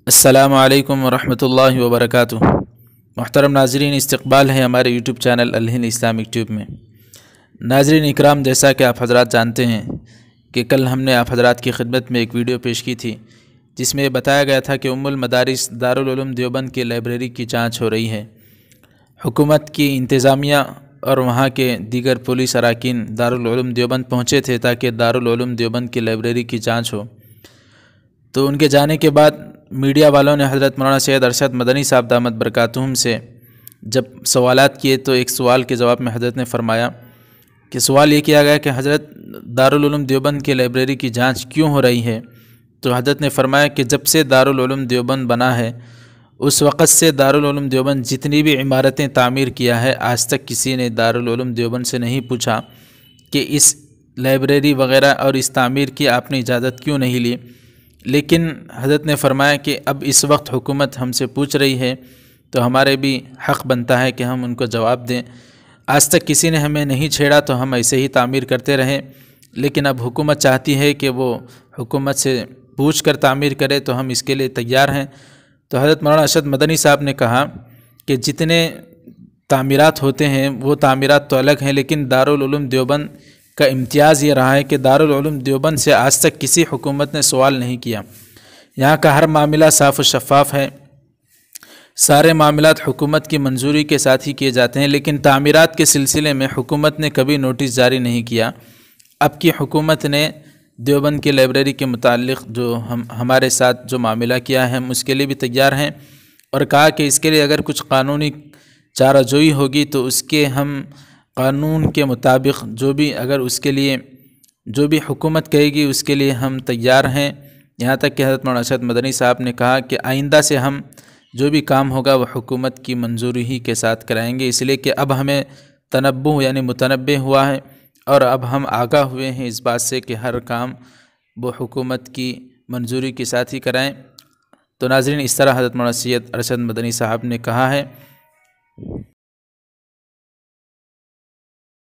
अस्सलामु अलैकुम वरहमतुल्लाहि वबरकातुहू। मुहतरम नाज़रीन, इस्तक़बाल है हमारे YouTube channel Alhind Islamic tube में। नाज़रीन इकराम, जैसा कि आप हज़रात जानते हैं कि कल हमने आप हज़रात की खिदमत में एक वीडियो पेश की थी जिसमें बताया गया था कि उम्मुल मदारिस दारुल उलूम देवबंद की लाइब्रेरी की जांच हो रही है। हुकूमत की इंतज़ामिया और वहाँ के दीगर पुलिस अराकीन दारुल उलूम देवबंद पहुँचे थे ताकि दारुल उलूम देवबंद की लाइब्रेरी की जाँच हो। तो उनके जाने के बाद मीडिया वालों ने हज़रत मौलाना सैयद अरशद मदनी साहब दामत बरकातुहुम से जब सवालात किए तो एक सवाल के जवाब में हज़रत ने फरमाया कि सवाल ये किया गया कि हज़रत दारुल उलूम देवबंद की लाइब्रेरी की जांच क्यों हो रही है। तो हज़रत ने फरमाया कि जब से दारुल उलूम देवबंद बना है उस वक़्त से दारुल उलूम देवबंद जितनी भी इमारतें तामीर किया है, आज तक किसी ने दारुल उलूम देवबंद से नहीं पूछा कि इस लाइब्रेरी वग़ैरह और इस तामीर की आपने इजाज़त क्यों नहीं ली। लेकिन हज़रत ने फरमाया कि अब इस वक्त हुकूमत हमसे पूछ रही है तो हमारे भी हक़ बनता है कि हम उनको जवाब दें। आज तक किसी ने हमें नहीं छेड़ा तो हम ऐसे ही तामीर करते रहें, लेकिन अब हुकूमत चाहती है कि वो हुकूमत से पूछ कर तामीर करे तो हम इसके लिए तैयार हैं। तो हज़रत मौलाना अरशद मदनी साहब ने कहा कि जितने तामीरात होते हैं वो तामीरात तो अलग हैं, लेकिन दारुल उलूम देवबंद का इम्तियाज़ ये रहा है कि दारुल उलूम देवबंद से आज तक किसी हुकूमत ने सवाल नहीं किया। यहाँ का हर मामला साफ़ और शफ़ाफ़ है, सारे मामलात हुकूमत की मंजूरी के साथ ही किए जाते हैं, लेकिन तामीरात के सिलसिले में हुकूमत ने कभी नोटिस जारी नहीं किया। अब की हुकूमत ने देवबंद की लाइब्रेरी के मुताल्लिक़ जो हमारे साथ जो मामला किया है हम उसके लिए भी तैयार हैं और कहा कि इसके लिए अगर कुछ कानूनी चाराजोई होगी तो उसके हम कानून के मुताबिक जो भी अगर उसके लिए जो भी हुकूमत कहेगी उसके लिए हम तैयार हैं। यहाँ तक कि हज़रत मौलाना अरशद मदनी साहब ने कहा कि आइंदा से हम जो भी काम होगा वह हुकूमत की मंजूरी ही के साथ कराएंगे, इसलिए कि अब हमें तनब्बुह यानी मुतनब्बे हुआ है और अब हम आगाह हुए हैं इस बात से कि हर काम वो हुकूमत की मंजूरी के साथ ही कराएं। तो नाज़रीन, इस तरह हज़रत मौलाना सैयद अरशद मदनी साहब ने कहा है।